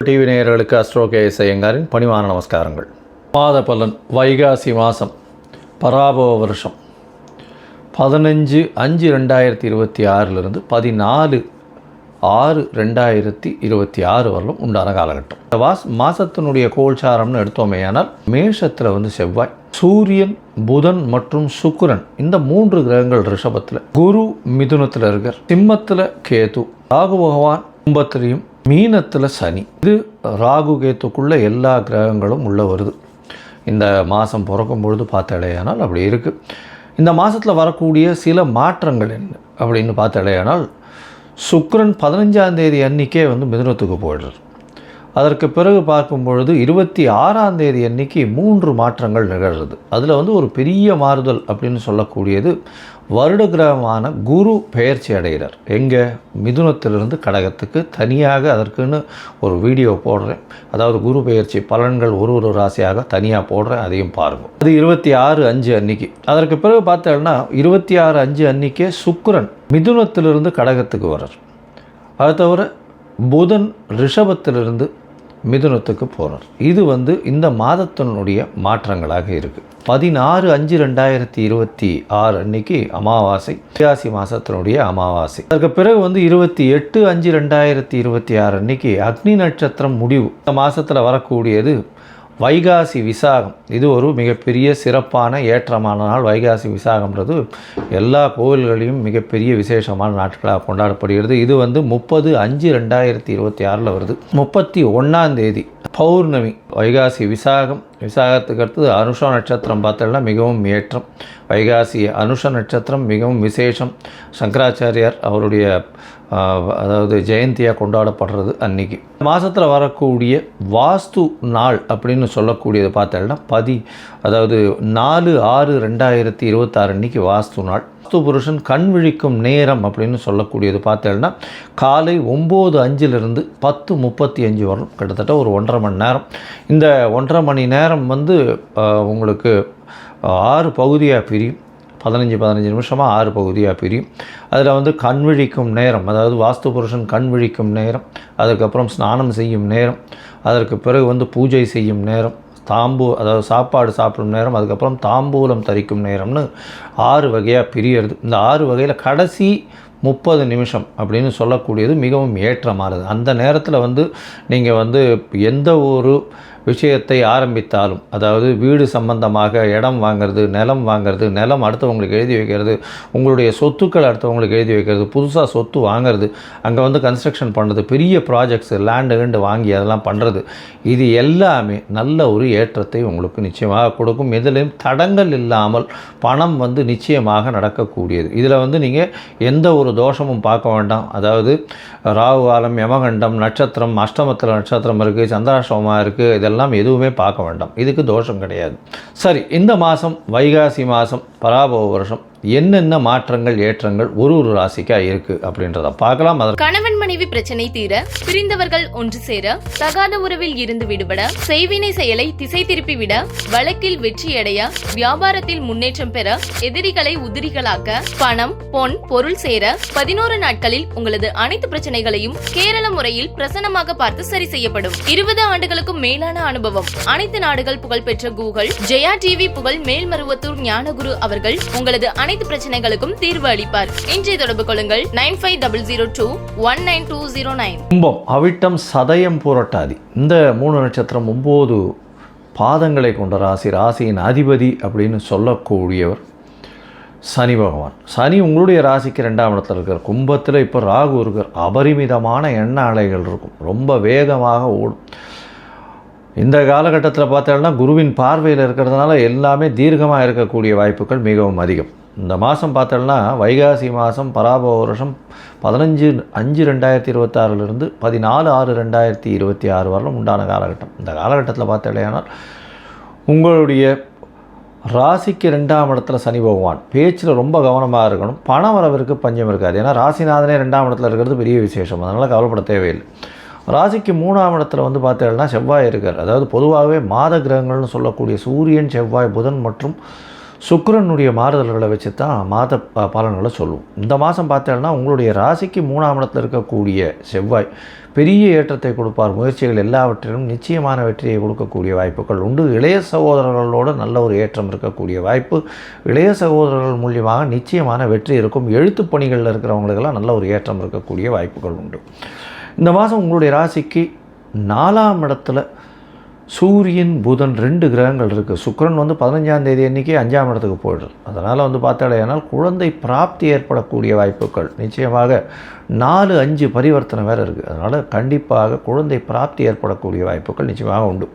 TV நேயர்களுக்கு astro KS ஐயங்காரின் பணிவான நமஸ்காரங்கள். மாத பலன் வைகாசி மாதம் பராபவ வருஷம் 15/5/2026 14/6/2026 வரலும் உண்டான காலகட்டம். இந்த மாதத்தினுடைய கோல்சாரம்னு எடுத்தோமேயானால் மேஷத்தில் செவ்வாய், சூரியன், புதன் மற்றும் சுக்கிரன் இந்த 3 கிரகங்கள் ரிஷபத்தில், குரு மிதுனத்தில் இருக்கார், சிம்மத்தில் கேது, ராகு பகவான் கும்பத்திலையும், மீனத்தில் சனி. இது ராகு கேத்துக்குள்ளே எல்லா கிரகங்களும் உள்ளே வருது. இந்த மாதம் பிறக்கும் பொழுது பார்த்தாலேயானால் அப்படி இருக்குது. இந்த மாதத்தில் வரக்கூடிய சில மாற்றங்கள் என்ன அப்படின்னு பார்த்தாலேயானால், சுக்கிரன் 15ஆம் தேதி அன்றைக்கே மிதுனத்துக்கு போயிடுறார். அதற்கு பிறகு பார்க்கும் பொழுது 26ஆம் தேதி அன்றைக்கி 3 மாற்றங்கள் நிகழ்கிறது. அதில் ஒரு பெரிய மாறுதல் அப்படின்னு சொல்லக்கூடியது வருட கிரகமான குரு பெயர்ச்சி அடைகிறார். எங்கே? மிதுனத்திலிருந்து கடகத்துக்கு. தனியாக அதற்குன்னு ஒரு வீடியோ போடுறேன். அதாவது குரு பெயர்ச்சி பலன்கள் ஒரு ராசியாக தனியாக போடுறேன், அதையும் பாருங்கள். அது 26/5 அன்னைக்கு. அதற்கு பிறகு பார்த்தோம்னா 26/5 அன்றைக்கே சுக்கிரன் மிதுனத்திலிருந்து கடகத்துக்கு வர்றார். அது தவிர புதன் ரிஷபத்திலிருந்து மிதுனத்துக்கு போகிறார். இது இந்த மாதத்தினுடைய மாற்றங்களாக இருக்குது. 16/5/2026 அன்னைக்கு அமாவாசை, வைகாசி மாதத்தினுடைய அமாவாசை. அதற்கு பிறகு 28/5/2026 அன்னைக்கு அக்னி நட்சத்திரம் முடிவு. இந்த மாதத்தில் வரக்கூடியது வைகாசி விசாகம். இது ஒரு மிகப்பெரிய சிறப்பான ஏற்றமான நாள். வைகாசி விசாகம்ன்றது எல்லா கோவில்களையும் மிகப்பெரிய விசேஷமான நாட்களாக கொண்டாடப்படுகிறது. இது 30/5/2026 வருது. 31ஆம் தேதி பௌர்ணமி. வைகாசி விசாகம். விசாகத்துக்கு அடுத்தது அனுஷ நட்சத்திரம் பார்த்தோம்னா மிகவும் ஏற்றம். வைகாசி அனுஷ நட்சத்திரம் மிகவும் விசேஷம். சங்கராச்சாரியார் அவருடைய அதாவது ஜெயந்தியாக கொண்டாடப்படுறது அன்றைக்கி. மாதத்தில் வரக்கூடிய வாஸ்து நாள் அப்படின்னு சொல்லக்கூடியது பார்த்தோம்னா அதாவது 4/6/2026 அன்றைக்கி வாஸ்து நாள். வாஸ்து புருஷன் கண் விழிக்கும் நேரம் அப்படின்னு சொல்லக்கூடியது பார்த்தோம்னா காலை 9:05 10:35 வரும். கிட்டத்தட்ட ஒரு 1.5 மணி நேரம். இந்த 1.5 மணி நேரம் உங்களுக்கு 6 பகுதியாக பிரியும். 15 நிமிஷமாக 6 பகுதியாக பிரியும். அதில் கண் விழிக்கும் நேரம், அதாவது வாஸ்து புருஷன் கண் விழிக்கும் நேரம், அதுக்கப்புறம் ஸ்நானம் செய்யும் நேரம், அதற்கு பிறகு பூஜை செய்யும் நேரம், அதாவது சாப்பாடு சாப்பிடும் நேரம், அதுக்கப்புறம் தாம்பூலம் தரிக்கும் நேரம்னு 6 வகையாக பிரியறது. இந்த 6 வகையில் கடைசி 30 நிமிஷம் அப்படின்னு சொல்லக்கூடியது மிகவும் ஏற்றமானது. அந்த நேரத்தில் நீங்கள் எந்த ஒரு விஷயத்தை ஆரம்பித்தாலும், அதாவது வீடு சம்பந்தமாக இடம் வாங்கிறது, நிலம் வாங்கிறது, நிலம் அடுத்தவங்களுக்கு எழுதி வைக்கிறது, உங்களுடைய சொத்துக்கள் அடுத்தவங்களுக்கு எழுதி வைக்கிறது, புதுசாக சொத்து வாங்கிறது, அங்கே கன்ஸ்ட்ரக்ஷன் பண்ணுறது, பெரிய ப்ராஜெக்ட்ஸு லேண்டு வாங்கி அதெல்லாம் பண்ணுறது, இது எல்லாமே நல்ல ஒரு ஏற்றத்தை உங்களுக்கு நிச்சயமாக கொடுக்கும். எதிலையும் தடங்கள் இல்லாமல் பணம் நிச்சயமாக நடக்கக்கூடியது. இதில் நீங்கள் எந்த ஒரு தோஷமும் பார்க்க வேண்டாம். அதாவது ராகு காலம், யமகண்டம், நட்சத்திரம், அஷ்டமத்தில் நட்சத்திரம் இருக்குது, சந்திராஷ்டமமாக இருக்குது, இதெல்லாம் எதுவுமே பார்க்க வேண்டாம். இதுக்கு தோஷம் கிடையாது. சரி, இந்த மாதம் வைகாசி மாதம் பராபவ வருஷம் என்னென்ன மாற்றங்கள் ஏற்றங்கள் ஒரு ராசிக்காக இருக்கு அப்படின்றத பார்க்கலாம். கணவன் மனைவி பிரச்சனை தீர, பிரிந்தவர்கள் ஒன்று சேர, தகாத உறவில் இருந்து விடுபட, செய்வினை செயலை திசை திருப்பி விட, வழக்கில் வெற்றியடைய, வியாபாரத்தில் முன்னேற்றம் பெற, எதிரிகளை உதிரிகளாக்க, பணம் பொன் பொருள் சேர 11 நாட்களில் உங்களது அனைத்து பிரச்சனைகளையும் கேரள முறையில் பிரசன்னமாக பார்த்து சரி செய்யப்படும். 20 ஆண்டுகளுக்கும் மேலான அனுபவம், அனைத்து நாடுகள் புகழ்பெற்ற கூகுள் ஜெயா டிவி புகழ் மேல்மருவத்தூர் ஞானகுரு அவர்கள் உங்களது அனைத்து பிரச்சனைகளுக்கும் தீர்வு அளிப்பார். இன்றைய தொடர்பு கொள்ளுங்கள் 9500219209. கும்பம், அவிட்டம், சதயம், புரட்டாதி இந்த 3 நட்சத்திரம் 9 பாதங்களை கொண்ட ராசி. ராசியின் அதிபதி அப்படின்னு சொல்லக்கூடியவர் சனி பகவான். சனி உங்களுடைய ராசிக்கு 2ஆம் இடத்துல இருக்கார். கும்பத்தில் இப்போ ராகு இருக்கார். அபரிமிதமான எண்ண அலைகள் இருக்கும், ரொம்ப வேகமாக ஓடும். இந்த காலகட்டத்தில் பார்த்தோம்னா குருவின் பார்வையில் இருக்கிறதுனால எல்லாமே தீர்க்கமாக இருக்கக்கூடிய வாய்ப்புகள் மிகவும் அதிகம். இந்த மாதம் பார்த்தோம்னா வைகாசி மாதம் பராபவ வருஷம் 15/5/2026 14/6/2026 வரலும் உண்டான காலகட்டம். இந்த காலகட்டத்தில் பார்த்தோம்னா உங்களுடைய ராசிக்கு 2ஆம் இடத்துல சனி பகவான். பேச்சில் ரொம்ப கவனமாக இருக்கணும். பண வரவிற்கு பஞ்சம் இருக்காது. ஏன்னா ராசிநாதனே 2ஆம் இடத்துல இருக்கிறது பெரிய விசேஷம், அதனால் கவலைப்பட தேவையில்லை. ராசிக்கு 3ஆம் இடத்துல பார்த்தீங்கன்னா செவ்வாய் இருக்கார். அதாவது பொதுவாகவே மாத கிரகங்கள்னு சொல்லக்கூடிய சூரியன், செவ்வாய், புதன் மற்றும் சுக்கிரனுடைய மாறுதல்களை வச்சு தான் மாத பலன்களை சொல்லுவோம். இந்த மாதம் பார்த்தோம்னா உங்களுடைய ராசிக்கு 3ஆம் இடத்தில் இருக்கக்கூடிய செவ்வாய் பெரிய ஏற்றத்தை கொடுப்பார். முயற்சிகள் எல்லாவற்றிலும் நிச்சயமான வெற்றியை கொடுக்கக்கூடிய வாய்ப்புகள் உண்டு. இளைய சகோதரர்களோடு நல்ல ஒரு ஏற்றம் இருக்கக்கூடிய வாய்ப்பு. இளைய சகோதரர்கள் மூலியமாக நிச்சயமான வெற்றி இருக்கும். எழுத்துப் பணிகளில் இருக்கிறவங்களுக்கெல்லாம் நல்ல ஒரு ஏற்றம் இருக்கக்கூடிய வாய்ப்புகள் உண்டு. இந்த மாதம் உங்களுடைய ராசிக்கு 4ஆம் இடத்துல சூரியன் புதன் 2 கிரகங்கள் இருக்குது. சுக்கிரன் 15ஆம் தேதி அன்றைக்கி 5ஆம் இடத்துக்கு போய்டுறது. அதனால் பார்த்தாலேனால் குழந்தை பிராப்தி ஏற்படக்கூடிய வாய்ப்புகள் நிச்சயமாக 4-5 பரிவர்த்தனை வேறு இருக்குது. அதனால் கண்டிப்பாக குழந்தை பிராப்தி ஏற்படக்கூடிய வாய்ப்புகள் நிச்சயமாக உண்டு.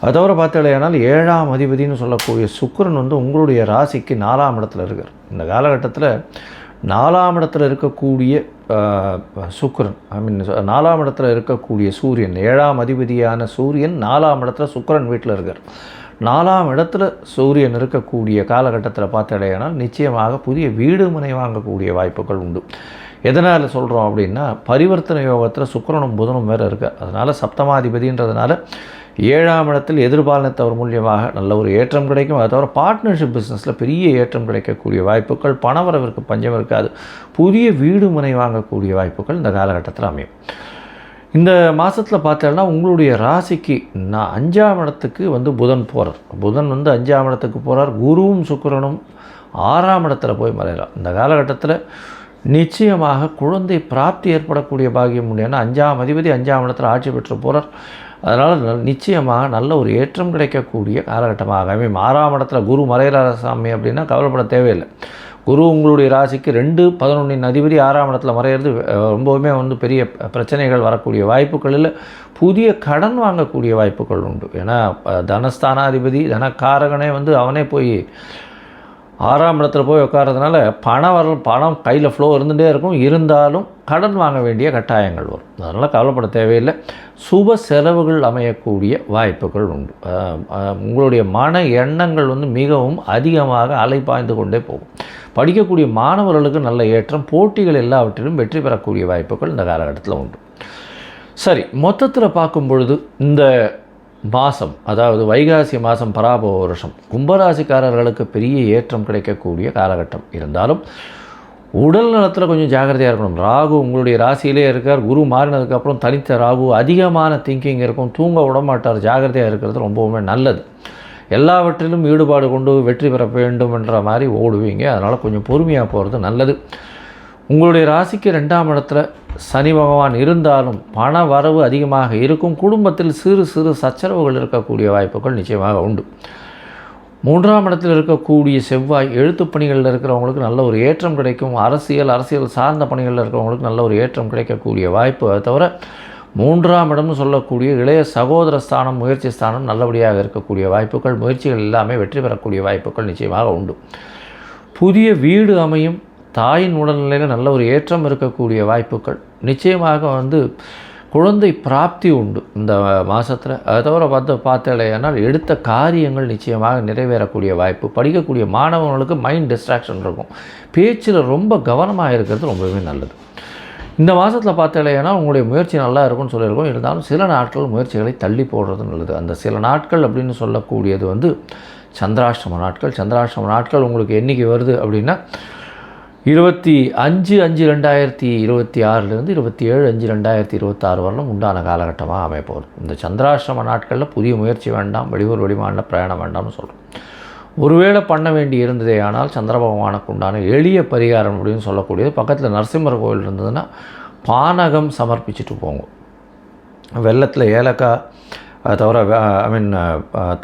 அது தவிர பார்த்தாலேனால் 7ஆம் அதிபதினு சொல்லக்கூடிய சுக்கிரன் உங்களுடைய ராசிக்கு 4ஆம் இடத்துல இருக்கார். இந்த காலகட்டத்தில் 4ஆம் இடத்துல இருக்கக்கூடிய சுக்கிரன் 4ஆம் இடத்துல இருக்கக்கூடிய சூரியன் 7ஆம் அதிபதியான சூரியன் 4ஆம் இடத்துல சுக்கிரன் வீட்டில் இருக்கார். 4ஆம் இடத்துல சூரியன் இருக்கக்கூடிய காலகட்டத்தில் பார்த்தாலேனால் நிச்சயமாக புதிய வீடு மனை வாங்கக்கூடிய வாய்ப்புகள் உண்டு. எதனால் சொல்கிறோம் அப்படின்னா பரிவர்த்தனை யோகத்தில் சுக்கிரனும் புதனும் வேறு இருக்குது. அதனால் சப்தமாதிபதின்றதுனால 7ஆம் இடத்தில் எதிர்பாலினத்தவர் மூலியமாக நல்ல ஒரு ஏற்றம் கிடைக்கும். அது தவிர பார்ட்னர்ஷிப் பிஸ்னஸில் பெரிய ஏற்றம் கிடைக்கக்கூடிய வாய்ப்புகள், பணவரவிற்கு பஞ்சம் இருக்காது. புதிய வீடு மனை வாங்கக்கூடிய வாய்ப்புகள் இந்த காலகட்டத்தில் அமையும். இந்த மாதத்தில் பார்த்தோம்னா உங்களுடைய ராசிக்கு 5ஆம் இடத்துக்கு புதன் போகிறார். புதன் 5ஆம் இடத்துக்கு போகிறார். குருவும் சுக்கிரனும் 6ஆம் இடத்துல போய் மறையலாம். இந்த காலகட்டத்தில் நிச்சயமாக குழந்தை பிராப்தி ஏற்படக்கூடிய பாக்கியம் உண்டு. ஏன்னா 5ஆம் அதிபதி 5ஆம் இடத்துல ஆட்சி பெற்று போகிறார். அதனால் நிச்சயமாக நல்ல ஒரு ஏற்றம் கிடைக்கக்கூடிய காலகட்டமாக அமையும். 6ஆம் இடத்துல குரு மறையிறார சாமி அப்படின்னா கவலைப்பட தேவையில்லை. குரு உங்களுடைய ராசிக்கு 2-11 அதிபதி 6ஆம் இடத்துல மறையிறது ரொம்பவுமே பெரிய பிரச்சனைகள் வரக்கூடிய வாய்ப்புகள் இல்லை. புதிய கடன் வாங்கக்கூடிய வாய்ப்புகள் உண்டு. ஏன்னா தனஸ்தானாதிபதி தனக்காரகனே அவனே போய் 6ஆம் இடத்துல போய் உட்கார்றதுனால பணம் கையில் ஃப்ளோ இருந்துகிட்டே இருக்கும். இருந்தாலும் கடன் வாங்க வேண்டிய கட்டாயங்கள் வரும். அதனால் கவலைப்பட தேவையில்லை. சுப செலவுகள் அமையக்கூடிய வாய்ப்புகள் உண்டு. உங்களுடைய மன எண்ணங்கள் மிகவும் அதிகமாக அலைப்பாய்ந்து கொண்டே போகும். படிக்கக்கூடிய மாணவர்களுக்கு நல்ல ஏற்றம், போட்டிகள் எல்லாவற்றிலும் வெற்றி பெறக்கூடிய வாய்ப்புகள் இந்த காலகட்டத்தில் உண்டு. சரி, மொத்தத்தில் பார்க்கும் பொழுது இந்த மாதம், அதாவது வைகாசி மாதம் பராபவ வருஷம், கும்பராசிக்காரர்களுக்கு பெரிய ஏற்றம் கிடைக்கக்கூடிய காலகட்டம். இருந்தாலும் உடல் நலத்தில் கொஞ்சம் ஜாக்கிரதையாக இருக்கணும். ராகு உங்களுடைய ராசியிலே இருக்கார். குரு மாறினதுக்கப்புறம் தனித்த ராகு அதிகமான திங்கிங் இருக்கும். தூங்க விடமாட்டார். ஜாக்கிரதையாக இருக்கிறது ரொம்பவுமே நல்லது. எல்லாவற்றிலும் ஈடுபாடு கொண்டு வெற்றி பெற வேண்டும் என்ற மாதிரி ஓடுவீங்க. அதனால் கொஞ்சம் பொறுமையாக போகிறது நல்லது. உங்களுடைய ராசிக்கு 2ஆம் இடத்துல சனி பகவான் இருந்தாலும் பண வரவு அதிகமாக இருக்கும். குடும்பத்தில் சிறு சிறு சச்சரவுகள் இருக்கக்கூடிய வாய்ப்புகள் நிச்சயமாக உண்டு. 3ஆம் இடத்தில் இருக்கக்கூடிய செவ்வாய் எழுத்துப் பணிகளில் இருக்கிறவங்களுக்கு நல்ல ஒரு ஏற்றம் கிடைக்கும். அரசியல் சார்ந்த பணிகளில் இருக்கிறவங்களுக்கு நல்ல ஒரு ஏற்றம் கிடைக்கக்கூடிய வாய்ப்பு. அது தவிர 3ஆம் இடம்னு சொல்லக்கூடிய இளைய சகோதர ஸ்தானம், முயற்சி ஸ்தானம் நல்லபடியாக இருக்கக்கூடிய வாய்ப்புகள், முயற்சிகள் எல்லாமே வெற்றி பெறக்கூடிய வாய்ப்புகள் நிச்சயமாக உண்டு. புதிய வீடு அமையும். தாயின் உடல்நிலையில் நல்ல ஒரு ஏற்றம் இருக்கக்கூடிய வாய்ப்புகள் நிச்சயமாக குழந்தை பிராப்தி உண்டு இந்த மாதத்தில். அதை தவிர பார்த்தாலேனால் எடுத்த காரியங்கள் நிச்சயமாக நிறைவேறக்கூடிய வாய்ப்பு. படிக்கக்கூடிய மாணவர்களுக்கு மைண்ட் டிஸ்ட்ராக்ஷன் இருக்கும். பேச்சில் ரொம்ப கவனமாக இருக்கிறது ரொம்பவே நல்லது. இந்த மாதத்தில் பார்த்தாலேனால் உங்களுடைய முயற்சி நல்லா இருக்கும்னு சொல்லியிருக்கோம். இருந்தாலும் சில நாட்கள் முயற்சிகளை தள்ளி போடுறது நல்லது. அந்த சில நாட்கள் அப்படின்னு சொல்லக்கூடியது சந்திராஷ்டம நாட்கள். சந்திராஷ்டம நாட்கள் உங்களுக்கு என்றைக்கு வருது அப்படின்னா 25/5/2026 27/5/2026 வரலும் உண்டான காலகட்டமாக அமைப்போகுது. இந்த சந்திராஷ்டம நாட்களில் புதிய முயற்சி வேண்டாம், வெளியூர் வெளிமாநில பிரயாணம் வேண்டாம்னு சொல்கிறோம். ஒருவேளை பண்ண வேண்டி இருந்ததே ஆனால் சந்திர பகவானுக்கு உண்டான எளிய பரிகாரம் அப்படின்னு சொல்லக்கூடியது, பக்கத்தில் நரசிம்மர் கோவில் இருந்ததுன்னா பானகம் சமர்ப்பிச்சுட்டு போங்க. வெள்ளத்தில் ஏலக்காய், அதை தவிர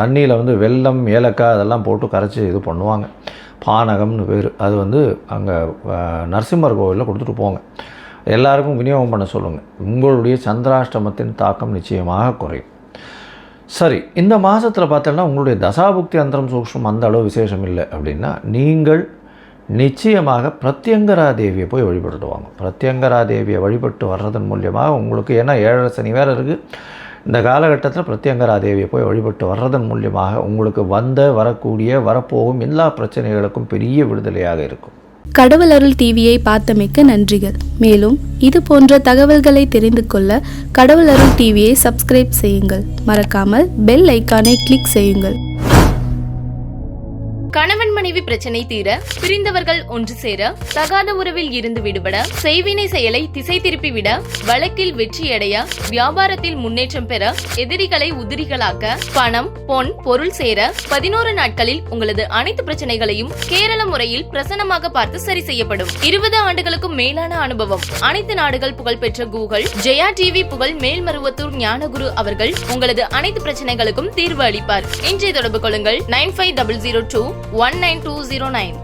தண்ணியில் வெல்லம் ஏலக்காய் அதெல்லாம் போட்டு கரைச்சி இது பண்ணுவாங்க. பானகம்னு பேர். அது அங்கே நரசிம்மர் கோவிலில் கொடுத்துட்டு போங்க. எல்லாருக்கும் விநியோகம் பண்ண சொல்லுங்கள். உங்களுடைய சந்திராஷ்டமத்தின் தாக்கம் நிச்சயமாக குறையும். சரி, இந்த மாதத்தில் பார்த்தோன்னா உங்களுடைய தசாபுக்தி அந்தரம் சூக்ஷ்மம் அந்த அளவு விசேஷம் இல்லை அப்படின்னா நீங்கள் நிச்சயமாக பிரத்யங்கரா தேவியை போய் வழிபட்டு வாங்க. பிரத்யங்கரா தேவியை வழிபட்டு வர்றதன் மூலியமாக உங்களுக்கு, ஏன்னா 7 சனி வேறு இருக்குது, இந்த காலகட்டத்தில் பிரத்யங்கரா தேவியை போய் வழிபட்டு வர்றதன் மூலியமாக உங்களுக்கு வரக்கூடிய வரப்போகும் எல்லா பிரச்சனைகளுக்கும் பெரிய விடுதலையாக இருக்கும். கடவுள் அருள் டிவியை பார்த்தமைக்க நன்றிகள். மேலும் இது போன்ற தகவல்களை தெரிந்து கொள்ள கடவுள் அருள் டிவியை சப்ஸ்கிரைப் செய்யுங்கள். மறக்காமல் பெல் ஐக்கானை கிளிக் செய்யுங்கள். கணவன் மனைவி பிரச்சனை தீர, பிரிந்தவர்கள் ஒன்று சேர, தகாத உறவில் இருந்து விடுபட, செய்வினை செயலை திசை திருப்பி விட, வழக்கில் வெற்றியடைய, வியாபாரத்தில் முன்னேற்றம் பெற, எதிரிகளை உதிரிகளாக்க, பணம் பொன் பொருள் சேர 11 நாட்களில் உங்களது அனைத்து பிரச்சனைகளையும் கேரள முறையில் பிரசன்னமாக பார்த்து சரி செய்யப்படும். 20 ஆண்டுகளுக்கும் மேலான அனுபவம். அனைத்து நாடுகள் புகழ்பெற்ற கூகுள் ஜெயா டிவி புகழ் மேல்மருவத்தூர் ஞானகுரு அவர்கள் உங்களது அனைத்து பிரச்சனைகளுக்கும் தீர்வு அளிப்பார். இன்றைய தொடர்பு கொள்ளுங்கள் 9500219209.